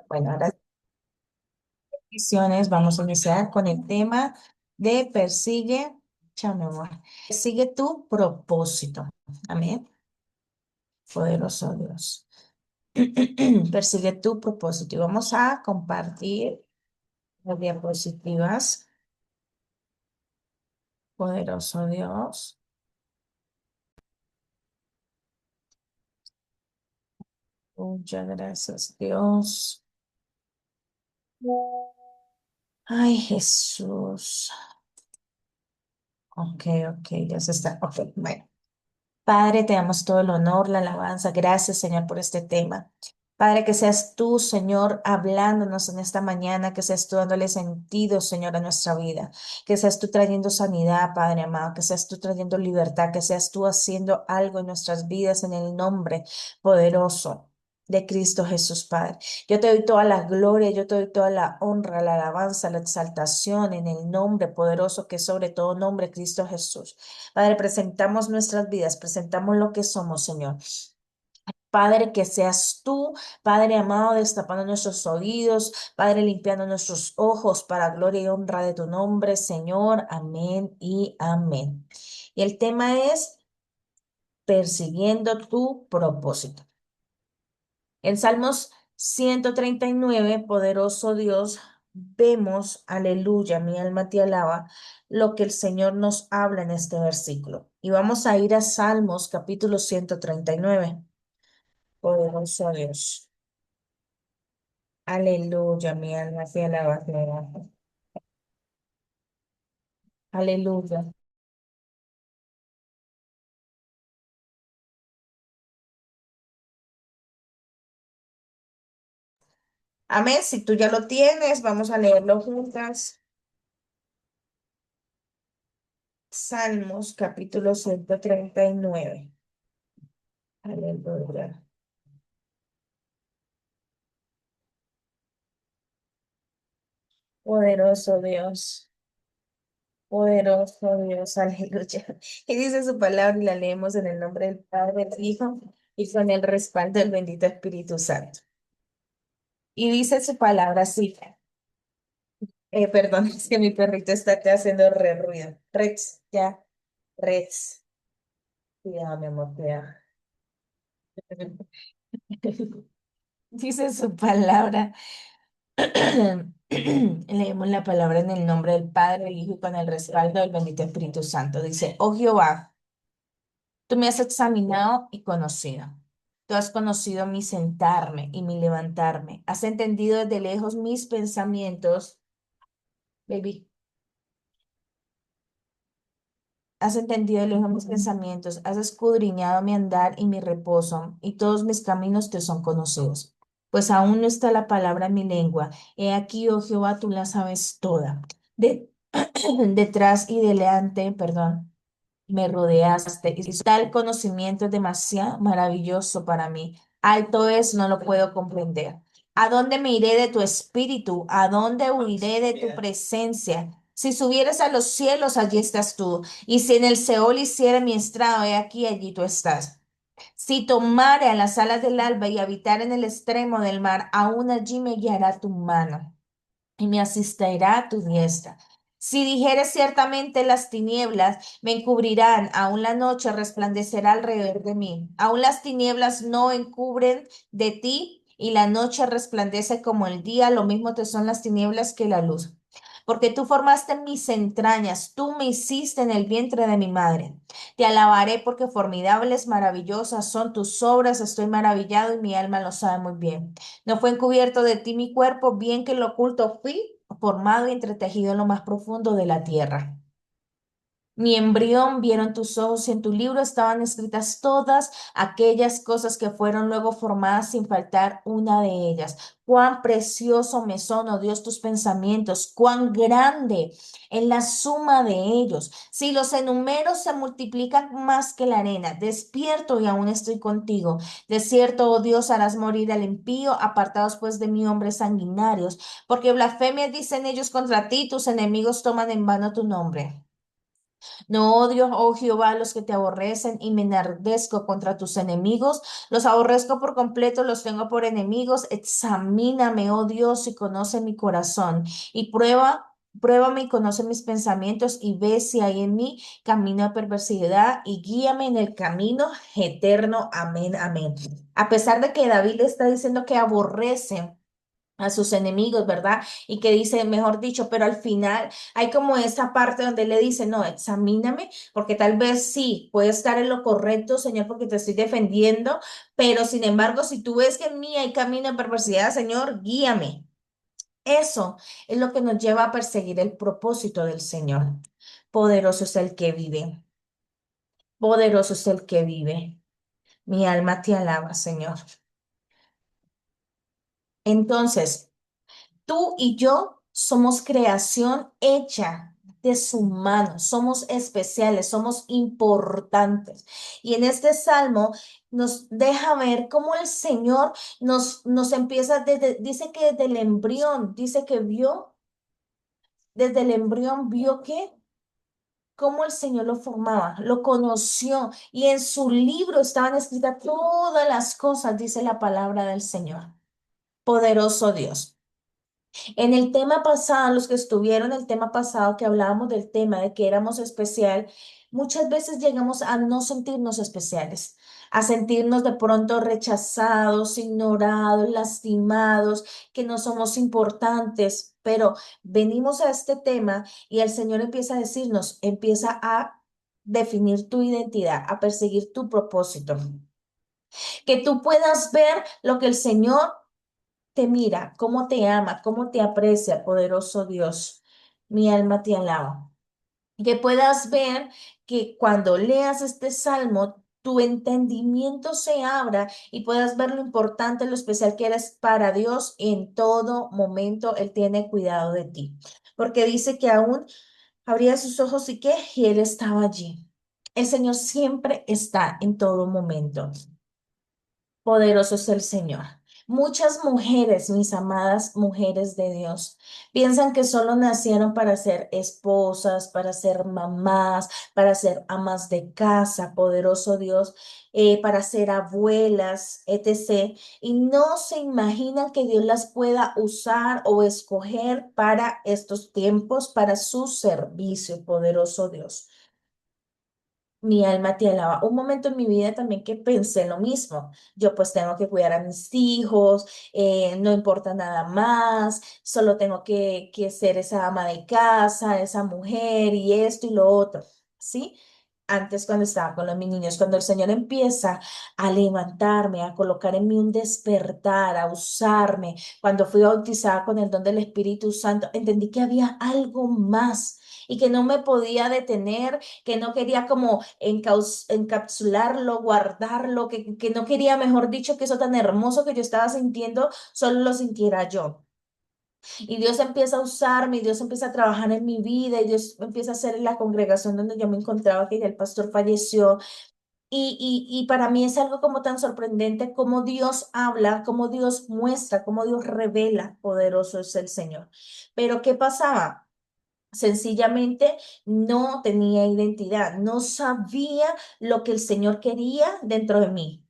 Bueno, ahora bendiciones. Vamos a iniciar con el tema de chao, mi amor, persigue tu propósito. Amén. Poderoso Dios. Persigue tu propósito. Y vamos a compartir las diapositivas. Poderoso Dios. Muchas gracias, Dios. Ay, Jesús. Ok, ok, ya se está. Ok, bueno. Padre, te damos todo el honor, la alabanza. Gracias, Señor, por este tema. Padre, que seas tú, Señor, hablándonos en esta mañana, que seas tú dándole sentido, Señor, a nuestra vida, que seas tú trayendo sanidad, Padre amado, que seas tú trayendo libertad, que seas tú haciendo algo en nuestras vidas en el nombre poderoso de Cristo Jesús, Padre. Yo te doy toda la gloria, yo te doy toda la honra, la alabanza, la exaltación en el nombre poderoso que es sobre todo nombre, Cristo Jesús. Padre, presentamos nuestras vidas, presentamos lo que somos, Señor. Padre, que seas tú, Padre amado, destapando nuestros oídos, Padre, limpiando nuestros ojos para gloria y honra de tu nombre, Señor. Amén y amén. Y el tema es persiguiendo tu propósito. En Salmos 139, poderoso Dios, vemos, aleluya, mi alma te alaba, lo que el Señor nos habla en este versículo. Y vamos a ir a Salmos capítulo 139. Poderoso Dios. Aleluya, mi alma te alaba, te alaba. Aleluya. Amén. Si tú ya lo tienes, vamos a leerlo juntas. Salmos capítulo 139. Aleluya. Poderoso Dios. Poderoso Dios, aleluya. Y dice su palabra y la leemos en el nombre del Padre, del Hijo y con el respaldo del bendito Espíritu Santo. Y dice su palabra así. Perdón, es que mi perrito está acá haciendo re ruido. Rex, ya, Rex. Cuidado, mi amor, cuidado. Dice su palabra. Leemos la palabra en el nombre del Padre, del Hijo y con el respaldo del bendito Espíritu Santo. Dice, oh Jehová. Tú me has examinado y conocido. Tú has conocido mi sentarme y mi levantarme. Has entendido desde lejos mis pensamientos, baby. Has entendido de lejos mis pensamientos. Has escudriñado mi andar y mi reposo, y todos mis caminos te son conocidos. Pues aún no está la palabra en mi lengua. He aquí, oh Jehová, tú la sabes toda. De, detrás y delante, perdón. Me rodeaste y tal conocimiento es demasiado maravilloso para mí. Alto es, no lo puedo comprender. ¿A dónde me iré de tu espíritu? ¿A dónde huiré de tu presencia? Si subieras a los cielos, allí estás tú. Y si en el Seol hiciera mi estrado, he aquí, allí tú estás. Si tomare a las alas del alba y habitar en el extremo del mar, aún allí me guiará tu mano y me asistirá tu diestra. Si dijere ciertamente las tinieblas me encubrirán, aún la noche resplandecerá alrededor de mí. Aún las tinieblas no encubren de ti y la noche resplandece como el día, lo mismo te son las tinieblas que la luz. Porque tú formaste mis entrañas, tú me hiciste en el vientre de mi madre. Te alabaré porque formidables, maravillosas son tus obras, estoy maravillado y mi alma lo sabe muy bien. No fue encubierto de ti mi cuerpo, bien que lo oculto fui, formado y entretejido en lo más profundo de la tierra. Mi embrión vieron tus ojos y en tu libro estaban escritas todas aquellas cosas que fueron luego formadas sin faltar una de ellas. Cuán precioso me son, oh Dios, tus pensamientos, cuán grande en la suma de ellos. Si los enumero se multiplican más que la arena, despierto y aún estoy contigo. De cierto, oh Dios, harás morir al impío, apartados pues de mí hombres sanguinarios, porque blasfemias dicen ellos contra ti, tus enemigos toman en vano tu nombre. No odio, oh Jehová, a los que te aborrecen y me enardezco contra tus enemigos. Los aborrezco por completo, los tengo por enemigos. Examíname, oh Dios, y conoce mi corazón. Y pruébame y conoce mis pensamientos y ve si hay en mí camino de perversidad y guíame en el camino eterno. Amén, amén. A pesar de que David le está diciendo que aborrece a sus enemigos, ¿verdad? Y que dice, mejor dicho, pero al final hay como esa parte donde le dice, no, examíname, porque tal vez sí, puede estar en lo correcto, Señor, porque te estoy defendiendo, pero sin embargo, si tú ves que en mí hay camino de perversidad, Señor, guíame. Eso es lo que nos lleva a perseguir el propósito del Señor. Poderoso es el que vive, poderoso es el que vive. Mi alma te alaba, Señor. Entonces, tú y yo somos creación hecha de su mano, somos especiales, somos importantes. Y en este salmo nos deja ver cómo el Señor nos empieza dice que desde el embrión, dice que vio, desde el embrión vio que cómo el Señor lo formaba, lo conoció y en su libro estaban escritas todas las cosas, dice la palabra del Señor. Poderoso Dios. En el tema pasado, los que estuvieron el tema pasado, que hablábamos del tema de que éramos especial, muchas veces llegamos a no sentirnos especiales, a sentirnos de pronto rechazados, ignorados, lastimados, que no somos importantes, pero venimos a este tema y el Señor empieza a decirnos, empieza a definir tu identidad, a perseguir tu propósito, que tú puedas ver lo que el Señor te mira, cómo te ama, cómo te aprecia, poderoso Dios. Mi alma te alaba. Que puedas ver que cuando leas este salmo, tu entendimiento se abra y puedas ver lo importante, lo especial que eres para Dios en todo momento. Él tiene cuidado de ti. Porque dice que aún abría sus ojos y Él estaba allí. El Señor siempre está en todo momento. Poderoso es el Señor. Muchas mujeres, mis amadas mujeres de Dios, piensan que solo nacieron para ser esposas, para ser mamás, para ser amas de casa, poderoso Dios, para ser abuelas, etc. Y no se imaginan que Dios las pueda usar o escoger para estos tiempos, para su servicio, poderoso Dios. Mi alma te alaba. Un momento en mi vida también que pensé lo mismo. Yo pues tengo que cuidar a mis hijos, no importa nada más, solo tengo que ser esa ama de casa, esa mujer y esto y lo otro, ¿sí? Antes cuando estaba con los mis niños, cuando el Señor empieza a levantarme, a colocar en mí un despertar, a usarme, cuando fui bautizada con el don del Espíritu Santo, entendí que había algo más y que no me podía detener, que no quería como encapsularlo, guardarlo, que no quería, mejor dicho, que eso tan hermoso que yo estaba sintiendo, solo lo sintiera yo. Y Dios empieza a usarme, y Dios empieza a trabajar en mi vida, y Dios empieza a hacer en la congregación donde yo me encontraba, que ya el pastor falleció. Y para mí es algo como tan sorprendente como Dios habla, como Dios muestra, como Dios revela, poderoso es el Señor. Pero ¿qué pasaba? Sencillamente no tenía identidad, no sabía lo que el Señor quería dentro de mí.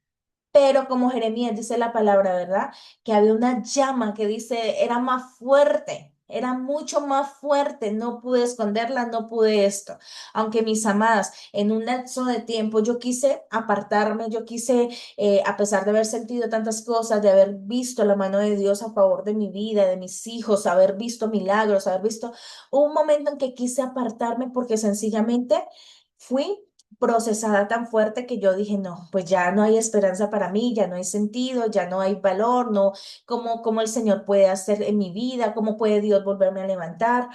Pero como Jeremías dice la palabra, ¿verdad? Que había una llama que dice, era más fuerte, era mucho más fuerte, no pude esconderla, no pude esto. Aunque mis amadas, en un lapso de tiempo yo quise apartarme, yo quise, a pesar de haber sentido tantas cosas, de haber visto la mano de Dios a favor de mi vida, de mis hijos, haber visto milagros, haber visto un momento en que quise apartarme porque sencillamente fui procesada tan fuerte que yo dije, no, pues ya no hay esperanza para mí, ya no hay sentido, ya no hay valor, no, cómo el Señor puede hacer en mi vida, cómo puede Dios volverme a levantar.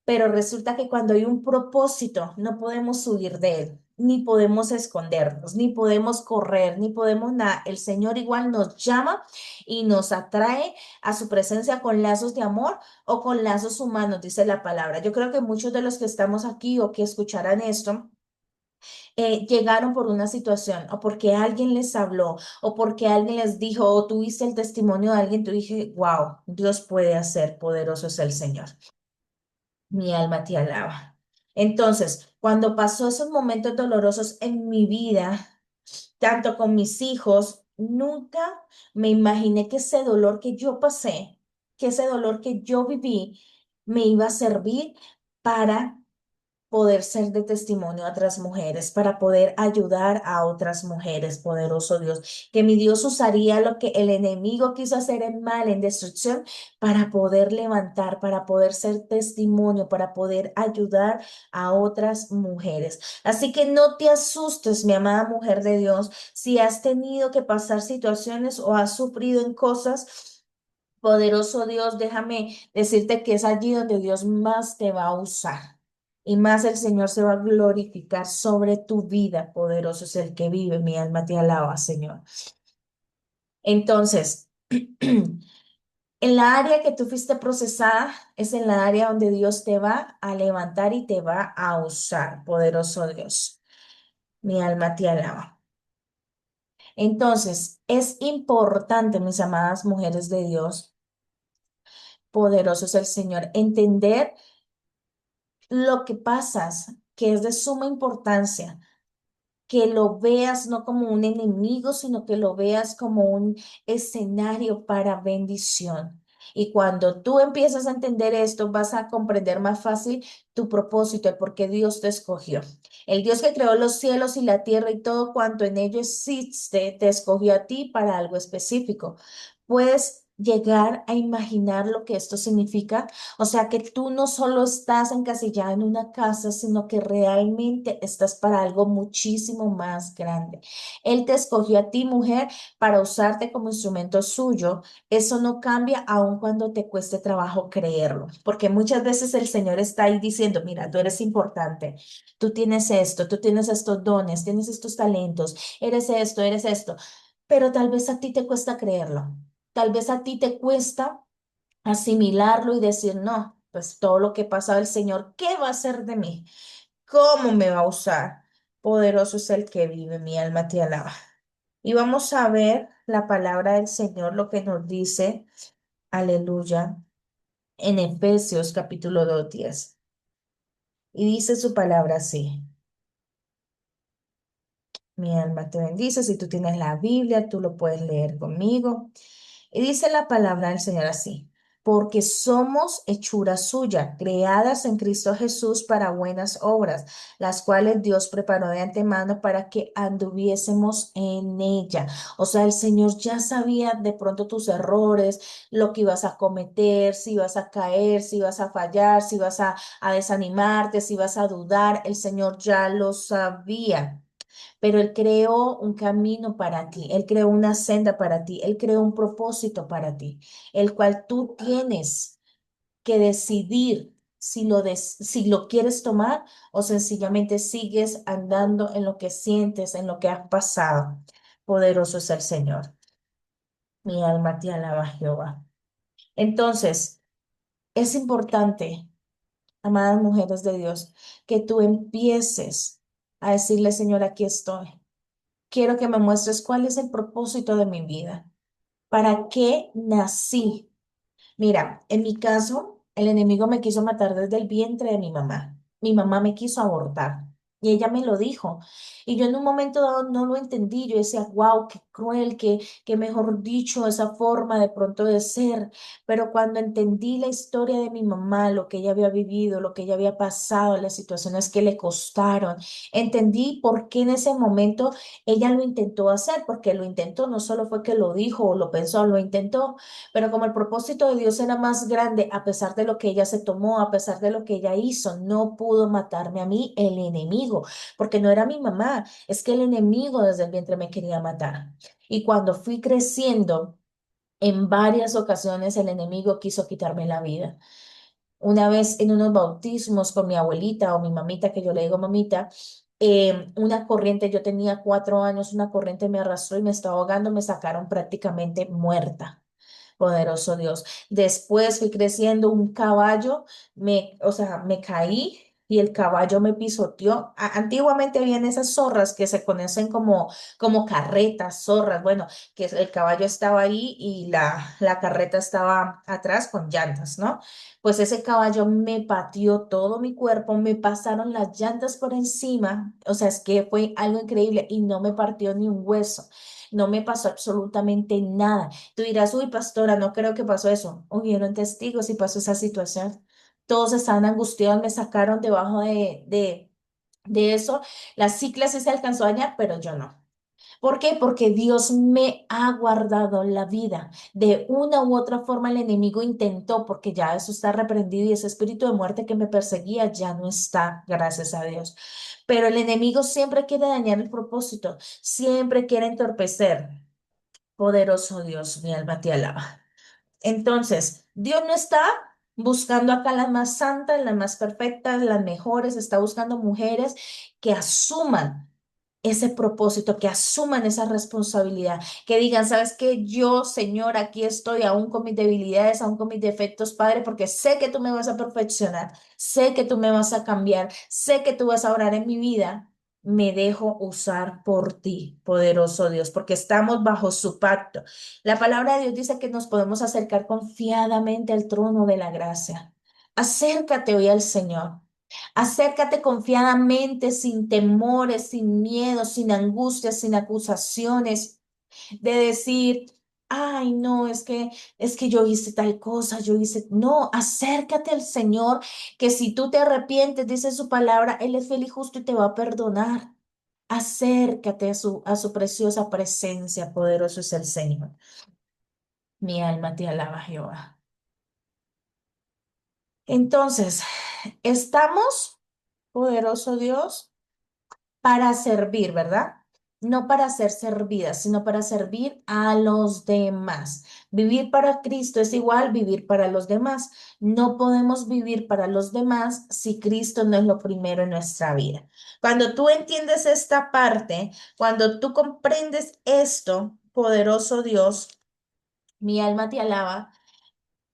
Pero resulta que cuando hay un propósito, no podemos huir de él, ni podemos escondernos, ni podemos correr, ni podemos nada. El Señor igual nos llama y nos atrae a su presencia con lazos de amor o con lazos humanos, dice la palabra. Yo creo que muchos de los que estamos aquí o que escucharán esto, llegaron por una situación o porque alguien les habló o porque alguien les dijo o tuviste el testimonio de alguien, tú dije, wow, Dios puede hacer, poderoso es el Señor. Mi alma te alaba. Entonces, Cuando pasó esos momentos dolorosos en mi vida, tanto con mis hijos, nunca me imaginé que ese dolor que yo pasé, que ese dolor que yo viví, me iba a servir para poder ser de testimonio a otras mujeres, para poder ayudar a otras mujeres, poderoso Dios, que mi Dios usaría lo que el enemigo quiso hacer en mal, en destrucción, para poder levantar, para poder ser testimonio, para poder ayudar a otras mujeres. Así que no te asustes, mi amada mujer de Dios, si has tenido que pasar situaciones o has sufrido en cosas. Poderoso Dios, déjame decirte que es allí donde Dios más te va a usar y más el Señor se va a glorificar sobre tu vida. Poderoso es el que vive, mi alma te alaba, Señor. Entonces, en la área que tú fuiste procesada es en la área donde Dios te va a levantar y te va a usar, poderoso Dios. Mi alma te alaba. Entonces, es importante, mis amadas mujeres de Dios, poderoso es el Señor, entender lo que pasas, que es de suma importancia, que lo veas no como un enemigo, sino que lo veas como un escenario para bendición. Y cuando tú empiezas a entender esto, vas a comprender más fácil tu propósito, el por qué Dios te escogió. El Dios que creó los cielos y la tierra y todo cuanto en ello existe, te escogió a ti para algo específico. Puedes llegar a imaginar lo que esto significa. O sea que tú no solo estás encasillada en una casa, sino que realmente estás para algo muchísimo más grande. Él te escogió a ti, mujer, para usarte como instrumento suyo. Eso no cambia aun cuando te cueste trabajo creerlo, porque muchas veces el Señor está ahí diciendo, mira, tú eres importante, tú tienes esto, tú tienes estos dones, tienes estos talentos, eres esto, pero tal vez a ti te cuesta creerlo. Tal vez a ti te cuesta asimilarlo y decir, no, pues todo lo que ha pasado el Señor, ¿qué va a hacer de mí? ¿Cómo me va a usar? Poderoso es el que vive, mi alma te alaba. Y vamos a ver la palabra del Señor, lo que nos dice, aleluya, en Efesios capítulo 2:10. Y dice su palabra así, mi alma te bendice, si tú tienes la Biblia, tú lo puedes leer conmigo. Y dice la palabra del Señor así, porque somos hechura suya, creadas en Cristo Jesús para buenas obras, las cuales Dios preparó de antemano para que anduviésemos en ella. O sea, el Señor ya sabía de pronto tus errores, lo que ibas a cometer, si ibas a caer, si ibas a fallar, si ibas a desanimarte, si ibas a dudar. El Señor ya lo sabía, pero Él creó un camino para ti, Él creó una senda para ti, Él creó un propósito para ti, el cual tú tienes que decidir si lo quieres tomar o sencillamente sigues andando en lo que sientes, en lo que has pasado. Poderoso es el Señor. Mi alma te alaba, Jehová. Entonces, es importante, amadas mujeres de Dios, que tú empieces a decirle, Señor, aquí estoy. Quiero que me muestres cuál es el propósito de mi vida. ¿Para qué nací? Mira, en mi caso, el enemigo me quiso matar desde el vientre de mi mamá. Mi mamá me quiso abortar y ella me lo dijo. Y yo en un momento dado no lo entendí. Yo decía, wow, qué cruel, qué mejor dicho, esa forma de pronto de ser. Pero cuando entendí la historia de mi mamá, lo que ella había vivido, lo que ella había pasado, las situaciones que le costaron, entendí por qué en ese momento ella lo intentó hacer, porque lo intentó, no solo fue que lo dijo o lo pensó, lo intentó. Pero como el propósito de Dios era más grande, a pesar de lo que ella se tomó, a pesar de lo que ella hizo, no pudo matarme a mí el enemigo, porque no era mi mamá, es que el enemigo desde el vientre me quería matar. Y cuando fui creciendo, en varias ocasiones el enemigo quiso quitarme la vida. Una vez en unos bautismos con mi abuelita o mi mamita, que yo le digo mamita, una corriente, yo tenía 4 años, una corriente me arrastró y me estaba ahogando, me sacaron prácticamente muerta. Poderoso Dios. Después fui creciendo, un caballo, o sea, me caí y el caballo me pisoteó. Antiguamente habían esas zorras que se conocen como carretas, zorras, bueno, que el caballo estaba ahí y la carreta estaba atrás con llantas, ¿no? Pues ese caballo me pateó todo mi cuerpo, me pasaron las llantas por encima, o sea, es que fue algo increíble y no me partió ni un hueso. No me pasó absolutamente nada. Tú dirás, uy, pastora, no creo que pasó eso. Hubieron testigos y pasó esa situación. Todos estaban angustiados, me sacaron debajo de eso. La cicla sí se alcanzó a dañar, pero yo no. ¿Por qué? Porque Dios me ha guardado la vida. De una u otra forma el enemigo intentó, porque ya eso está reprendido y ese espíritu de muerte que me perseguía ya no está, gracias a Dios. Pero el enemigo siempre quiere dañar el propósito, siempre quiere entorpecer. Poderoso Dios, mi alma te alaba. Entonces, Dios no está buscando acá las más santas, las más perfectas, las mejores, está buscando mujeres que asuman ese propósito, que asuman esa responsabilidad, que digan, ¿sabes qué? Yo, Señor, aquí estoy aún con mis debilidades, aún con mis defectos, Padre, porque sé que tú me vas a perfeccionar, sé que tú me vas a cambiar, sé que tú vas a orar en mi vida. Me dejo usar por ti, poderoso Dios, porque estamos bajo su pacto. La palabra de Dios dice que nos podemos acercar confiadamente al trono de la gracia. Acércate hoy al Señor. Acércate confiadamente, sin temores, sin miedo, sin angustias, sin acusaciones, de decir, ay, no, es que yo hice tal cosa, yo hice, no, acércate al Señor, que si tú te arrepientes, dice su palabra, Él es fiel y justo y te va a perdonar. Acércate a su preciosa presencia, poderoso es el Señor. Mi alma te alaba, Jehová. Entonces, estamos, poderoso Dios, para servir, ¿verdad? No para ser servidas, sino para servir a los demás. Vivir para Cristo es igual vivir para los demás. No podemos vivir para los demás si Cristo no es lo primero en nuestra vida. Cuando tú entiendes esta parte, cuando tú comprendes esto, poderoso Dios, mi alma te alaba.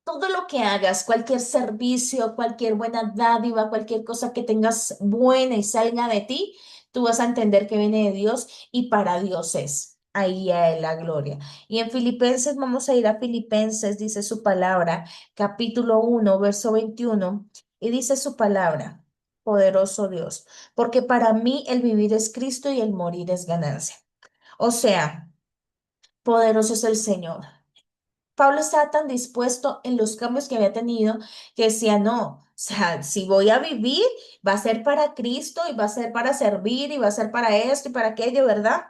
Todo lo que hagas, cualquier servicio, cualquier buena dádiva, cualquier cosa que tengas buena y salga de ti, tú vas a entender que viene de Dios y para Dios es. Ahí a Él la gloria. Y en Filipenses, vamos a ir a Filipenses, dice su palabra, capítulo 1 verso 21 y dice su palabra, poderoso Dios, porque para mí el vivir es Cristo y el morir es ganancia. O sea, poderoso es el Señor. Pablo estaba tan dispuesto en los cambios que había tenido que decía, no, o sea, si voy a vivir, va a ser para Cristo y va a ser para servir y va a ser para esto y para aquello, ¿verdad?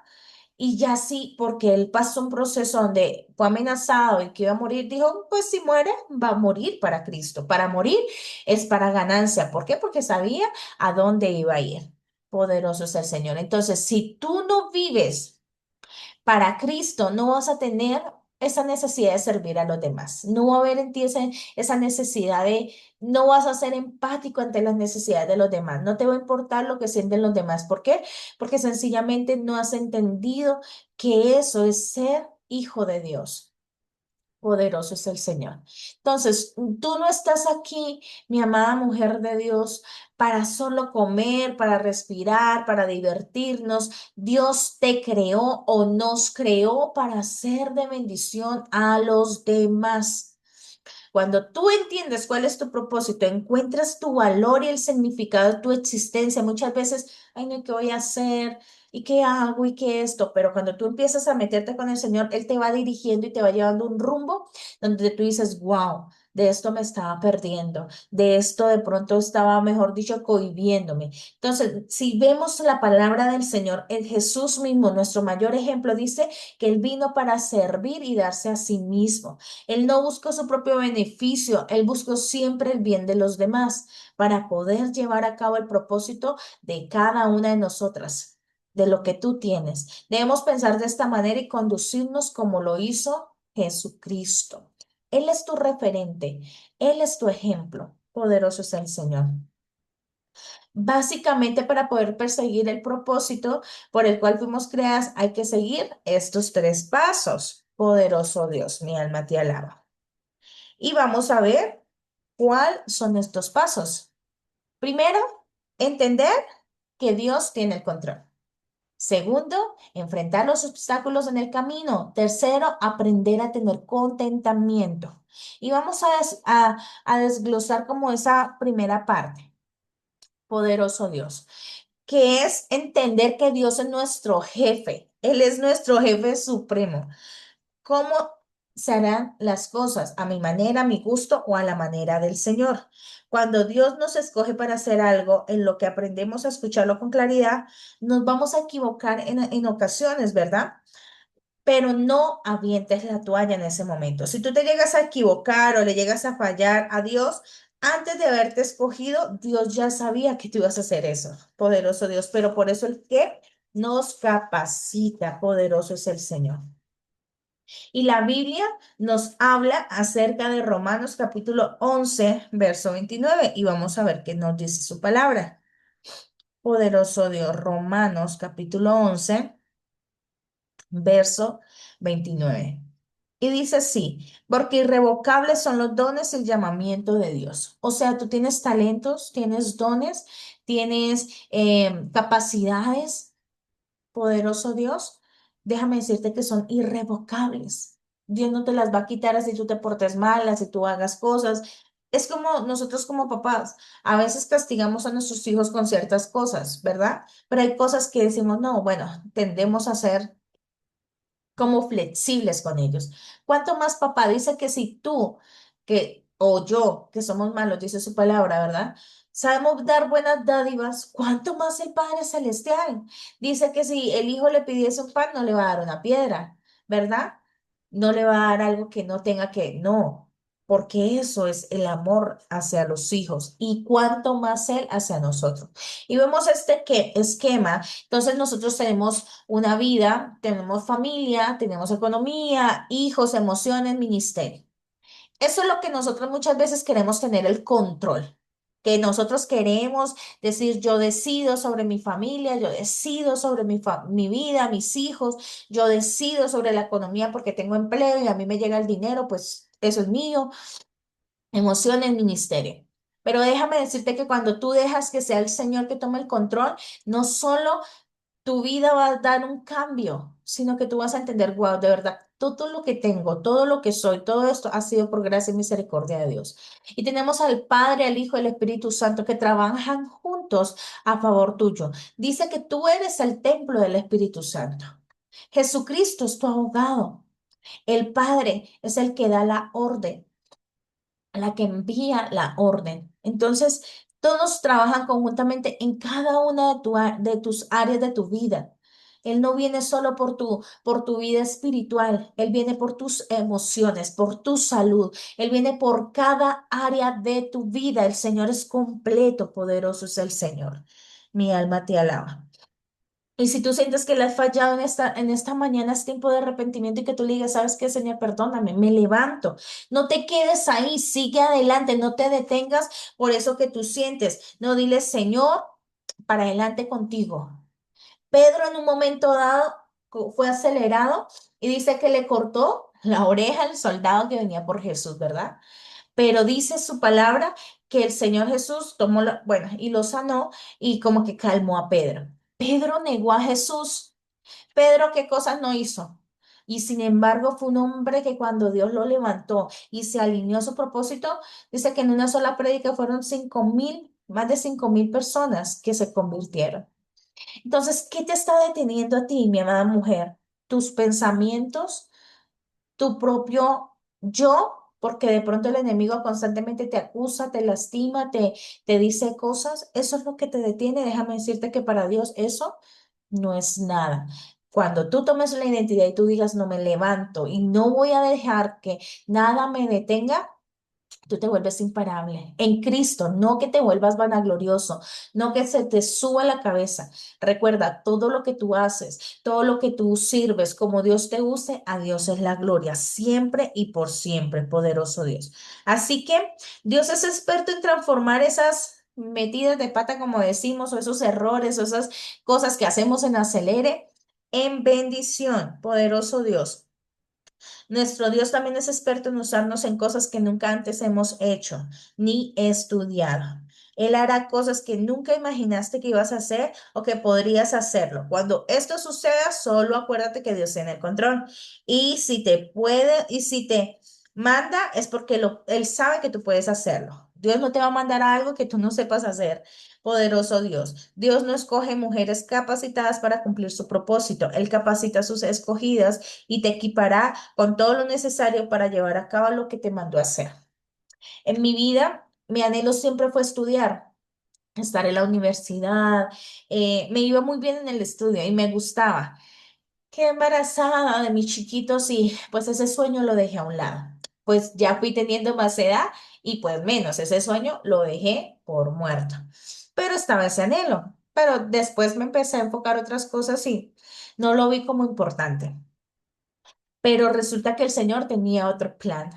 Y ya sí, porque él pasó un proceso donde fue amenazado y que iba a morir, dijo, pues si muere, va a morir para Cristo. Para morir es para ganancia. ¿Por qué? Porque sabía a dónde iba a ir. Poderoso es el Señor. Entonces, si tú no vives para Cristo, no vas a tener esa necesidad de servir a los demás. No va a haber en ti esa necesidad no vas a ser empático ante las necesidades de los demás. No te va a importar lo que sienten los demás. ¿Por qué? Porque sencillamente no has entendido que eso es ser hijo de Dios. Poderoso es el Señor. Entonces, tú no estás aquí, mi amada mujer de Dios, para solo comer, para respirar, para divertirnos. Dios te creó o nos creó para ser de bendición a los demás. Cuando tú entiendes cuál es tu propósito, encuentras tu valor y el significado de tu existencia, muchas veces, ay, no, ¿qué voy a hacer? ¿Y qué hago? ¿Y qué esto? Pero cuando tú empiezas a meterte con el Señor, Él te va dirigiendo y te va llevando un rumbo donde tú dices, wow, de esto me estaba perdiendo, de esto de pronto estaba, mejor dicho, cohibiéndome. Entonces, si vemos la palabra del Señor, el Jesús mismo, nuestro mayor ejemplo, dice que Él vino para servir y darse a sí mismo. Él no buscó su propio beneficio, él buscó siempre el bien de los demás para poder llevar a cabo el propósito de cada una de nosotras, de lo que tú tienes. Debemos pensar de esta manera y conducirnos como lo hizo Jesucristo. Él es tu referente, Él es tu ejemplo. Poderoso es el Señor. Básicamente, para poder perseguir el propósito por el cual fuimos creadas, hay que seguir estos tres pasos. Poderoso Dios, mi alma te alaba. Y vamos a ver cuáles son estos pasos. Primero, entender que Dios tiene el control. Segundo, enfrentar los obstáculos en el camino. Tercero, aprender a tener contentamiento. Y vamos a desglosar como esa primera parte, poderoso Dios, que es entender que Dios es nuestro jefe. Él es nuestro jefe supremo. ¿Cómo se harán las cosas? ¿A mi manera, a mi gusto o a la manera del Señor? Cuando Dios nos escoge para hacer algo, en lo que aprendemos a escucharlo con claridad, nos vamos a equivocar en ocasiones, ¿verdad? Pero no avientes la toalla en ese momento. Si tú te llegas a equivocar o le llegas a fallar a Dios, antes de haberte escogido, Dios ya sabía que tú ibas a hacer eso, poderoso Dios. Pero por eso el que nos capacita, poderoso es el Señor. Y la Biblia nos habla acerca de Romanos capítulo 11 verso 29 y vamos a ver qué nos dice su palabra. Poderoso Dios, Romanos capítulo 11 verso 29. Y dice así, porque irrevocables son los dones y el llamamiento de Dios. O sea, tú tienes talentos, tienes dones, tienes capacidades, poderoso Dios, déjame decirte que son irrevocables. Dios no te las va a quitar así tú te portes mal, así tú hagas cosas. Es como nosotros como papás, a veces castigamos a nuestros hijos con ciertas cosas, ¿verdad? Pero hay cosas que decimos, no, bueno, tendemos a ser como flexibles con ellos. ¿Cuánto más papá dice que si tú, que o yo, que somos malos, dice su palabra, ¿verdad? Sabemos dar buenas dádivas, ¿cuánto más el Padre Celestial? Dice que si el hijo le pidiese un pan, no le va a dar una piedra, ¿verdad? No le va a dar algo que no tenga que, no, porque eso es el amor hacia los hijos y cuánto más él hacia nosotros. Y vemos este esquema, entonces nosotros tenemos una vida, tenemos familia, tenemos economía, hijos, emociones, ministerio. Eso es lo que nosotros muchas veces queremos tener el control, que nosotros queremos decir, yo decido sobre mi familia, yo decido sobre mi vida, mis hijos, yo decido sobre la economía porque tengo empleo y a mí me llega el dinero, pues eso es mío, emociones, ministerio. Pero déjame decirte que cuando tú dejas que sea el Señor que tome el control, no solo tu vida va a dar un cambio, sino que tú vas a entender, wow, de verdad, todo lo que tengo, todo lo que soy, todo esto ha sido por gracia y misericordia de Dios. Y tenemos al Padre, al Hijo y al Espíritu Santo que trabajan juntos a favor tuyo. Dice que tú eres el templo del Espíritu Santo. Jesucristo es tu abogado. El Padre es el que da la orden, la que envía la orden. Entonces, todos trabajan conjuntamente en cada una de tus áreas de tu vida. Él no viene solo por tu vida espiritual, Él viene por tus emociones, por tu salud, Él viene por cada área de tu vida. El Señor es completo, poderoso es el Señor. Mi alma te alaba. Y si tú sientes que le has fallado en esta mañana, es tiempo de arrepentimiento y que tú le digas, ¿sabes qué, Señor? Perdóname, me levanto. No te quedes ahí, sigue adelante, no te detengas por eso que tú sientes. No, dile, Señor, para adelante contigo. Pedro en un momento dado fue acelerado y dice que le cortó la oreja al soldado que venía por Jesús, ¿verdad? Pero dice su palabra que el Señor Jesús tomó bueno, y lo sanó y como que calmó a Pedro. Pedro negó a Jesús. Pedro, ¿qué cosas no hizo? Y sin embargo fue un hombre que cuando Dios lo levantó y se alineó a su propósito, dice que en una sola prédica fueron 5.000, más de 5.000 personas que se convirtieron. Entonces, ¿qué te está deteniendo a ti, mi amada mujer? ¿Tus pensamientos? ¿Tu propio yo? Porque de pronto el enemigo constantemente te acusa, te lastima, te dice cosas. Eso es lo que te detiene. Déjame decirte que para Dios eso no es nada. Cuando tú tomes la identidad y tú digas, no me levanto y no voy a dejar que nada me detenga, tú te vuelves imparable en Cristo, no que te vuelvas vanaglorioso, no que se te suba la cabeza. Recuerda, todo lo que tú haces, todo lo que tú sirves, como Dios te use, a Dios es la gloria, siempre y por siempre, poderoso Dios. Así que Dios es experto en transformar esas metidas de pata, como decimos, o esos errores, o esas cosas que hacemos en acelere, en bendición, poderoso Dios. Nuestro Dios también es experto en usarnos en cosas que nunca antes hemos hecho ni estudiado. Él hará cosas que nunca imaginaste que ibas a hacer o que podrías hacerlo. Cuando esto suceda, solo acuérdate que Dios tiene el control. Y si te manda, es porque Él sabe que tú puedes hacerlo. Dios no te va a mandar algo que tú no sepas hacer. Poderoso Dios. Dios no escoge mujeres capacitadas para cumplir su propósito. Él capacita a sus escogidas y te equipará con todo lo necesario para llevar a cabo lo que te mandó a hacer. En mi vida, mi anhelo siempre fue estudiar, estar en la universidad. Me iba muy bien en el estudio y me gustaba. Qué embarazada de mis chiquitos y pues ese sueño lo dejé a un lado. Pues ya fui teniendo más edad y pues menos, ese sueño lo dejé por muerto. Pero estaba ese anhelo. Pero después me empecé a enfocar otras cosas y no lo vi como importante. Pero resulta que el Señor tenía otro plan.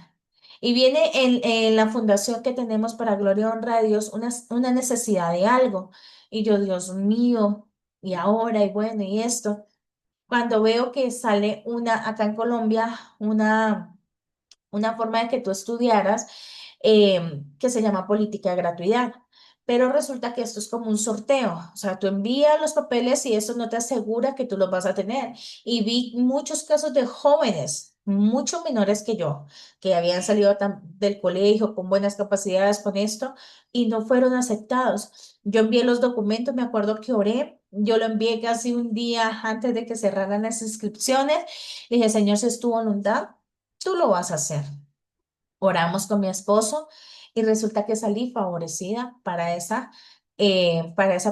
Y viene en la fundación que tenemos para Gloria y Honra de Dios una necesidad de algo. Y yo, Dios mío, y ahora, y bueno, y esto. Cuando veo que sale acá en Colombia, una forma de que tú estudiaras que se llama política de gratuidad. Pero resulta que esto es como un sorteo, o sea, tú envías los papeles y eso no te asegura que tú los vas a tener. Y vi muchos casos de jóvenes, mucho menores que yo, que habían salido del colegio con buenas capacidades con esto y no fueron aceptados. Yo envié los documentos, me acuerdo que oré, yo lo envié casi un día antes de que cerraran las inscripciones. Le dije, Señor, si es tu voluntad, tú lo vas a hacer. Oramos con mi esposo y resulta que salí favorecida para esa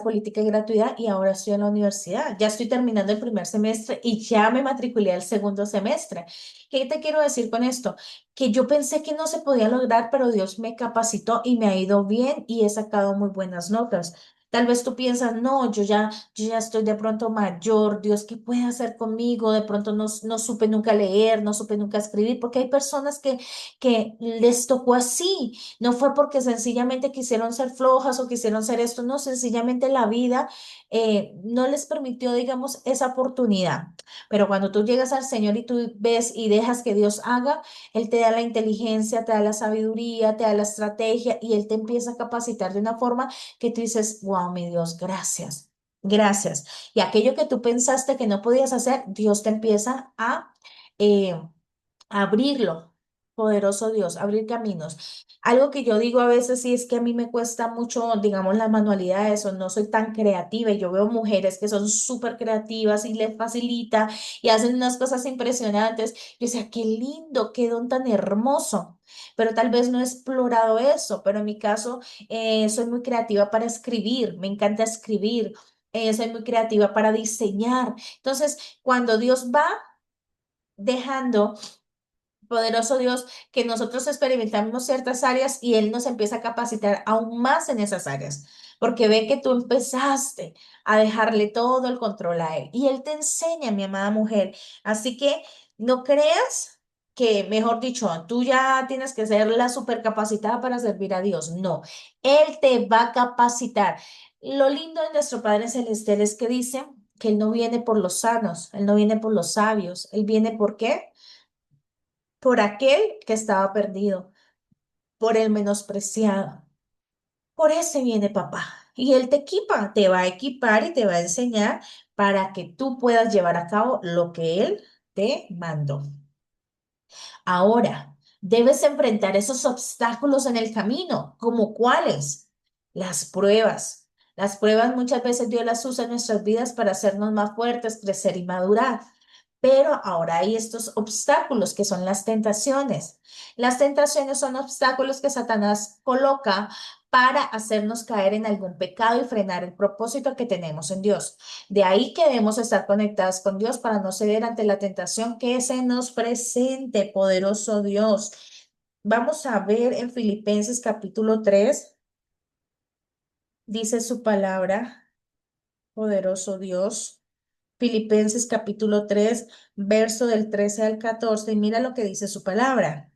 política de gratuidad y ahora estoy en la universidad. Ya estoy terminando el primer semestre y ya me matriculé al segundo semestre. ¿Qué te quiero decir con esto? Que yo pensé que no se podía lograr, pero Dios me capacitó y me ha ido bien y he sacado muy buenas notas. Tal vez tú piensas, no, yo ya estoy de pronto mayor, Dios, ¿qué puede hacer conmigo? De pronto no supe nunca leer, no supe nunca escribir, porque hay personas que les tocó así. No fue porque sencillamente quisieron ser flojas o quisieron ser esto, no, sencillamente la vida no les permitió, digamos, esa oportunidad. Pero cuando tú llegas al Señor y tú ves y dejas que Dios haga, Él te da la inteligencia, te da la sabiduría, te da la estrategia y Él te empieza a capacitar de una forma que tú dices, wow, mi Dios, gracias. Gracias. Y aquello que tú pensaste que no podías hacer, Dios te empieza eh, abrirlo, poderoso Dios, abrir caminos. Algo que yo digo a veces sí es que a mí me cuesta mucho, digamos, las manualidades o no soy tan creativa y yo veo mujeres que son súper creativas y les facilita y hacen unas cosas impresionantes. Yo decía, qué lindo, qué don tan hermoso, pero tal vez no he explorado eso, pero en mi caso soy muy creativa para escribir, me encanta escribir. Soy muy creativa para diseñar. Entonces, cuando Dios va dejando poderoso Dios, que nosotros experimentamos ciertas áreas y Él nos empieza a capacitar aún más en esas áreas, porque ve que tú empezaste a dejarle todo el control a Él y Él te enseña, mi amada mujer. Así que no creas que, mejor dicho, tú ya tienes que ser la supercapacitada para servir a Dios. No, Él te va a capacitar. Lo lindo de nuestro Padre Celestial es que dice que Él no viene por los sanos, Él no viene por los sabios, Él viene ¿por qué? Por aquel que estaba perdido, por el menospreciado. Por ese viene papá. Y él te equipa, te va a equipar y te va a enseñar para que tú puedas llevar a cabo lo que él te mandó. Ahora, debes enfrentar esos obstáculos en el camino, como cuáles? Las pruebas. Las pruebas muchas veces Dios las usa en nuestras vidas para hacernos más fuertes, crecer y madurar. Pero ahora hay estos obstáculos que son las tentaciones. Las tentaciones son obstáculos que Satanás coloca para hacernos caer en algún pecado y frenar el propósito que tenemos en Dios. De ahí que debemos estar conectadas con Dios para no ceder ante la tentación que se nos presente, poderoso Dios. Vamos a ver en Filipenses capítulo 3, dice su palabra, poderoso Dios. Filipenses capítulo 3 verso del 13 al 14 y mira lo que dice su palabra.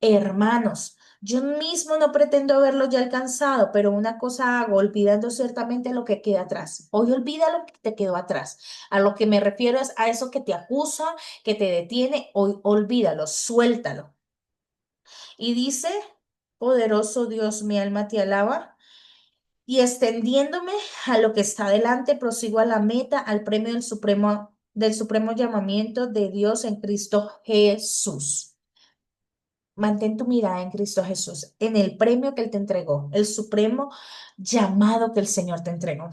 Hermanos, yo mismo no pretendo haberlo ya alcanzado, pero una cosa hago, olvidando ciertamente lo que queda atrás. Hoy olvida lo que te quedó atrás. A lo que me refiero es a eso que te acusa, que te detiene, hoy olvídalo, suéltalo. Y dice, poderoso Dios, mi alma te alaba. y extendiéndome a lo que está delante, prosigo a la meta, al premio del supremo llamamiento de Dios en Cristo Jesús. Mantén tu mirada en Cristo Jesús, en el premio que Él te entregó, el supremo llamado que el Señor te entregó.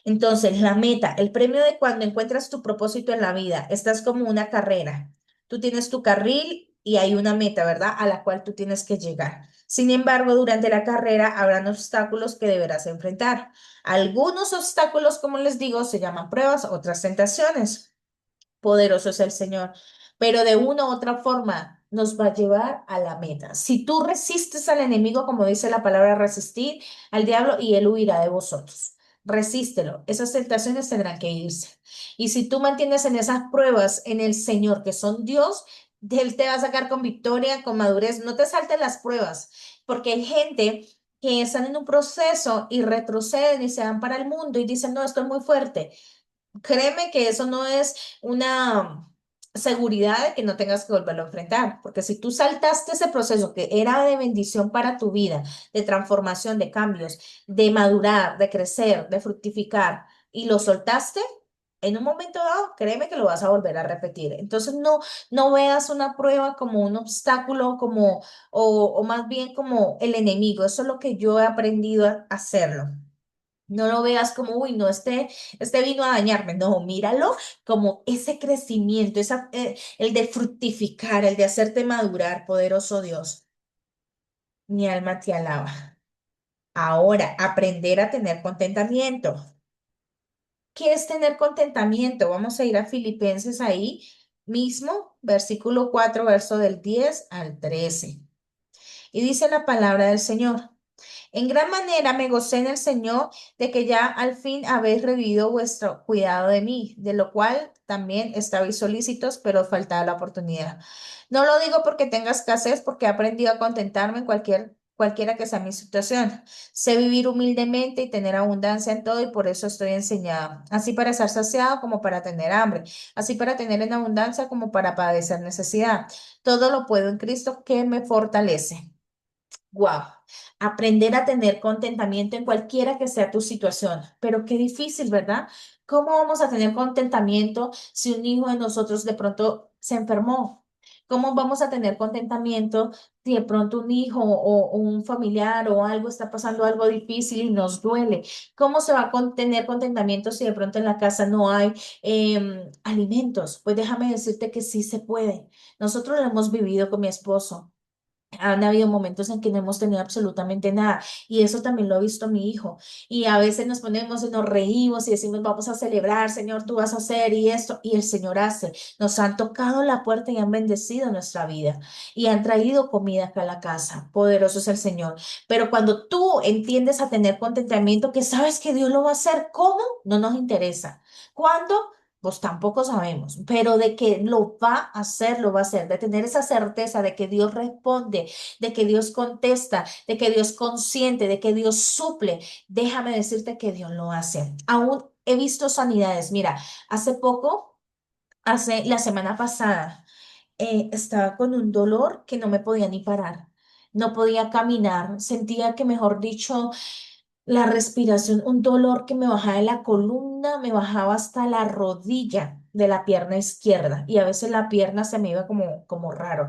Entonces, la meta, el premio de cuando encuentras tu propósito en la vida, estás como una carrera. Tú tienes tu carril y hay una meta, ¿verdad? A la cual tú tienes que llegar. Sin embargo, durante la carrera habrán obstáculos que deberás enfrentar. Algunos obstáculos, como les digo, se llaman pruebas, otras tentaciones. Poderoso es el Señor, pero de una u otra forma nos va a llevar a la meta. Si tú resistes al enemigo, como dice la palabra resistir, al diablo y él huirá de vosotros. Resístelo. Esas tentaciones tendrán que irse. Y si tú mantienes en esas pruebas en el Señor, que son Dios, de Él te va a sacar con victoria, con madurez. No te saltes las pruebas, porque hay gente que están en un proceso y retroceden y se van para el mundo y dicen, no, esto es muy fuerte. Créeme que eso no es una seguridad de que no tengas que volverlo a enfrentar, porque si tú saltaste ese proceso que era de bendición para tu vida, de transformación, de cambios, de madurar, de crecer, de fructificar, y lo soltaste, en un momento dado, créeme que lo vas a volver a repetir. Entonces, no veas una prueba como un obstáculo, o más bien como el enemigo. Eso es lo que yo he aprendido a hacerlo. No lo veas como, uy, no, este vino a dañarme. No, míralo como ese crecimiento, el de fructificar, el de hacerte madurar, poderoso Dios. Mi alma te alaba. Ahora, aprender a tener contentamiento. ¿Qué es tener contentamiento? Vamos a ir a Filipenses ahí mismo, versículo 4 verso del 10 al 13. Y dice la palabra del Señor. En gran manera me gocé en el Señor de que ya al fin habéis revivido vuestro cuidado de mí, de lo cual también estabais solícitos, pero os faltaba la oportunidad. No lo digo porque tenga escasez, porque he aprendido a contentarme en cualquiera que sea mi situación. Sé vivir humildemente y tener abundancia en todo y por eso estoy enseñada. Así para estar saciado como para tener hambre, así para tener en abundancia como para padecer necesidad. Todo lo puedo en Cristo que me fortalece. Wow, aprender a tener contentamiento en cualquiera que sea tu situación, pero qué difícil, ¿verdad? ¿Cómo vamos a tener contentamiento si un hijo de nosotros de pronto se enfermó? ¿Cómo vamos a tener contentamiento si de pronto un hijo o un familiar o algo está pasando algo difícil y nos duele? ¿Cómo se va a tener contentamiento si de pronto en la casa no hay alimentos? Pues déjame decirte que sí se puede. Nosotros lo hemos vivido con mi esposo. Han habido momentos en que no hemos tenido absolutamente nada y eso también lo ha visto mi hijo y a veces nos ponemos y nos reímos y decimos vamos a celebrar, Señor, tú vas a hacer y esto y el Señor hace. Nos han tocado la puerta y han bendecido nuestra vida y han traído comida acá a la casa. Poderoso es el Señor. Pero cuando tú entiendes a tener contentamiento, que sabes que Dios lo va a hacer, ¿cómo? No nos interesa. ¿Cuándo? Pues tampoco sabemos, pero de que lo va a hacer, lo va a hacer, de tener esa certeza de que Dios responde, de que Dios contesta, de que Dios consiente, de que Dios suple. Déjame decirte que Dios lo hace. Aún he visto sanidades. Mira, hace poco, hace la semana pasada, estaba con un dolor que no me podía ni parar. No podía caminar, sentía que, mejor dicho, la respiración, un dolor que me bajaba de la columna, me bajaba hasta la rodilla de la pierna izquierda y a veces la pierna se me iba como raro.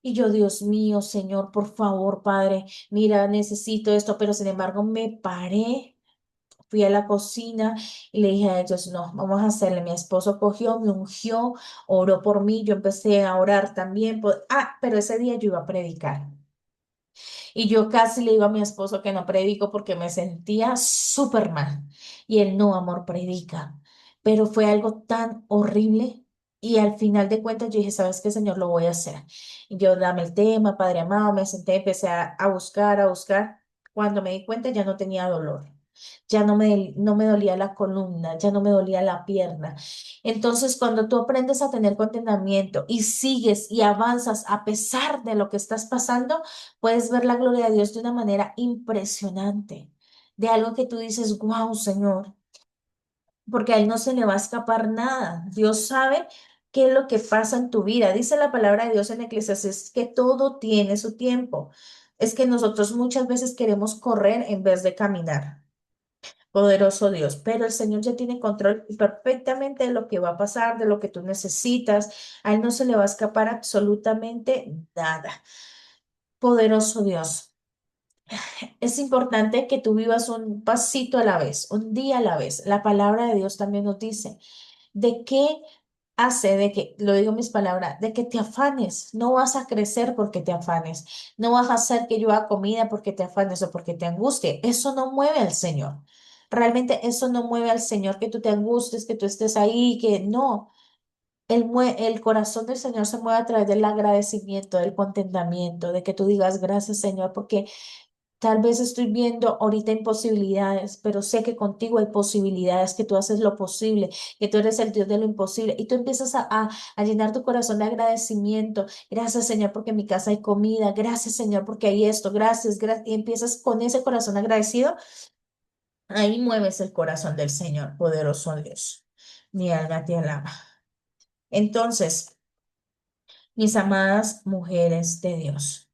Y yo, Dios mío, Señor, por favor, Padre, mira, necesito esto, pero sin embargo me paré, fui a la cocina y le dije a ellos, no, vamos a hacerle. Mi esposo cogió, me ungió, oró por mí, yo empecé a orar también. Pero ese día yo iba a predicar. Y yo casi le digo a mi esposo que no predico porque me sentía súper mal. Y él, no, amor, predica. Pero fue algo tan horrible. Y al final de cuentas yo dije, ¿sabes qué, Señor? Lo voy a hacer. Y yo, dame el tema, Padre amado, me senté, empecé a buscar, a buscar. Cuando me di cuenta ya no tenía dolor. Ya no me dolía la columna, ya no me dolía la pierna. Entonces, cuando tú aprendes a tener contentamiento y sigues y avanzas a pesar de lo que estás pasando, puedes ver la gloria de Dios de una manera impresionante, de algo que tú dices, wow, Señor, porque a Él no se le va a escapar nada. Dios sabe qué es lo que pasa en tu vida. Dice la palabra de Dios en Eclesiastés que todo tiene su tiempo. Es que nosotros muchas veces queremos correr en vez de caminar. Poderoso Dios, pero el Señor ya tiene control perfectamente de lo que va a pasar, de lo que tú necesitas. A Él no se le va a escapar absolutamente nada. Poderoso Dios, es importante que tú vivas un pasito a la vez, un día a la vez. La palabra de Dios también nos dice de qué hace, de que, lo digo en mis palabras, de que te afanes. No vas a crecer porque te afanes. No vas a hacer que yo haga comida porque te afanes o porque te angustie. Eso no mueve al Señor. Realmente eso no mueve al Señor, que tú te angusties, que tú estés ahí, que no. El corazón del Señor se mueve a través del agradecimiento, del contentamiento, de que tú digas gracias, Señor, porque tal vez estoy viendo ahorita imposibilidades, pero sé que contigo hay posibilidades, que tú haces lo posible, que tú eres el Dios de lo imposible. Y tú empiezas a llenar tu corazón de agradecimiento. Gracias, Señor, porque en mi casa hay comida. Gracias, Señor, porque hay esto. Gracias, gracias. Y empiezas con ese corazón agradecido. Ahí mueves el corazón del Señor, poderoso Dios. Mi alma te alaba. Entonces, mis amadas mujeres de Dios.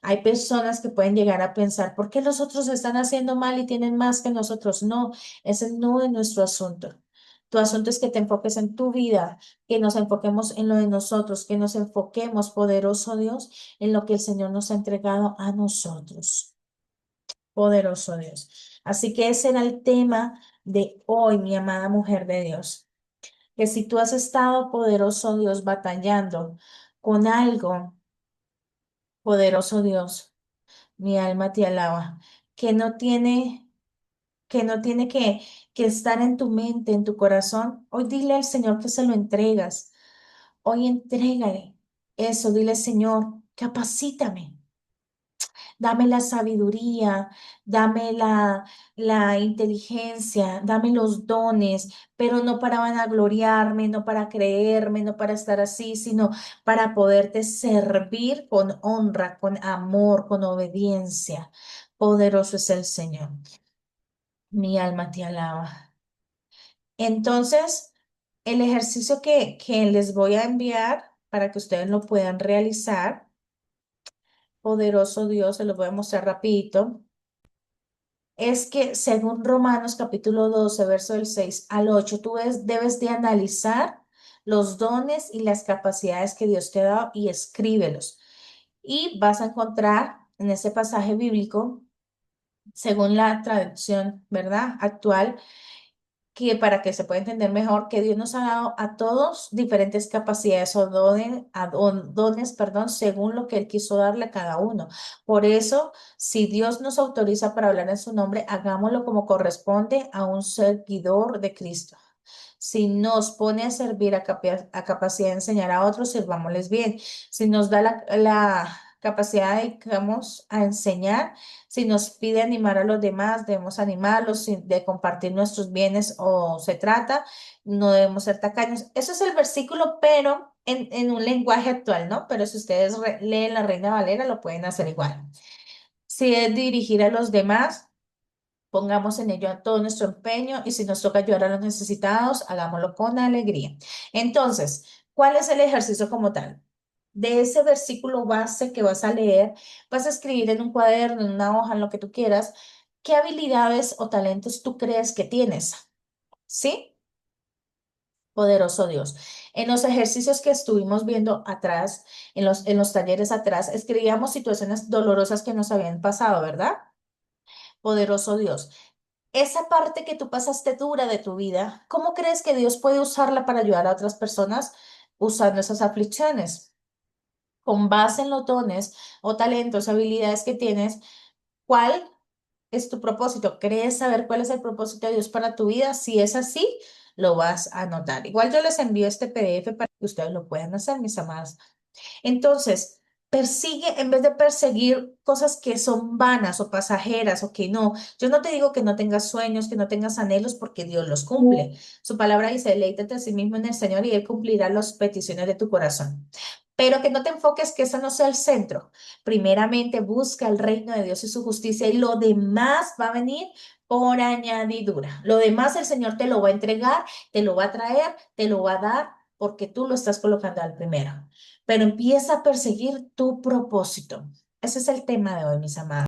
Hay personas que pueden llegar a pensar, ¿por qué los otros están haciendo mal y tienen más que nosotros? No, ese no es nuestro asunto. Tu asunto es que te enfoques en tu vida, que nos enfoquemos en lo de nosotros, que nos enfoquemos, poderoso Dios, en lo que el Señor nos ha entregado a nosotros. Poderoso Dios. Así que ese era el tema de hoy, mi amada mujer de Dios. Que si tú has estado, poderoso Dios, batallando con algo, poderoso Dios, mi alma te alaba, que no tiene, que no tiene que estar en tu mente, en tu corazón. Hoy dile al Señor que se lo entregas. Hoy entrégale eso. Dile, Señor, capacítame. Dame la sabiduría, dame la inteligencia, dame los dones, pero no para vanagloriarme, no para creerme, no para estar así, sino para poderte servir con honra, con amor, con obediencia. Poderoso es el Señor. Mi alma te alaba. Entonces, el ejercicio que les voy a enviar para que ustedes lo puedan realizar, poderoso Dios, se los voy a mostrar rapidito. Es que según Romanos capítulo 12 verso del 6 al 8 debes de analizar los dones y las capacidades que Dios te ha dado y escríbelos. Y vas a encontrar en ese pasaje bíblico, según la traducción, ¿verdad? Actual, que para que se pueda entender mejor, que Dios nos ha dado a todos diferentes capacidades o dones, perdón, según lo que Él quiso darle a cada uno. Por eso, si Dios nos autoriza para hablar en su nombre, hagámoslo como corresponde a un seguidor de Cristo. Si nos pone a servir a capacidad de enseñar a otros, sirvámosles bien. Si nos da la capacidad, digamos, a enseñar, si nos pide animar a los demás, debemos animarlos, si de compartir nuestros bienes o se trata, no debemos ser tacaños. Eso es el versículo, pero en un lenguaje actual, ¿no? Pero si ustedes leen la Reina Valera, lo pueden hacer igual. Si es dirigir a los demás, pongamos en ello todo nuestro empeño y si nos toca ayudar a los necesitados, hagámoslo con alegría. Entonces, ¿cuál es el ejercicio como tal? De ese versículo base que vas a leer, vas a escribir en un cuaderno, en una hoja, en lo que tú quieras, qué habilidades o talentos tú crees que tienes. ¿Sí? Poderoso Dios. En los ejercicios que estuvimos viendo atrás, en los talleres atrás, escribíamos situaciones dolorosas que nos habían pasado, ¿verdad? Poderoso Dios. Esa parte que tú pasaste dura de tu vida, ¿cómo crees que Dios puede usarla para ayudar a otras personas usando esas aflicciones? Con base en los dones o talentos, habilidades que tienes, ¿cuál es tu propósito? ¿Crees saber cuál es el propósito de Dios para tu vida? Si es así, lo vas a anotar. Igual yo les envío este PDF para que ustedes lo puedan hacer, mis amadas. Entonces, persigue, en vez de perseguir cosas que son vanas o pasajeras o que no, yo no te digo que no tengas sueños, que no tengas anhelos, porque Dios los cumple. Su palabra dice, deleítate a sí mismo en el Señor y Él cumplirá las peticiones de tu corazón. Pero que no te enfoques que eso no sea el centro. Primeramente busca el reino de Dios y su justicia y lo demás va a venir por añadidura. Lo demás el Señor te lo va a entregar, te lo va a traer, te lo va a dar porque tú lo estás colocando al primero, pero empieza a perseguir tu propósito. Ese es el tema de hoy, mis amados.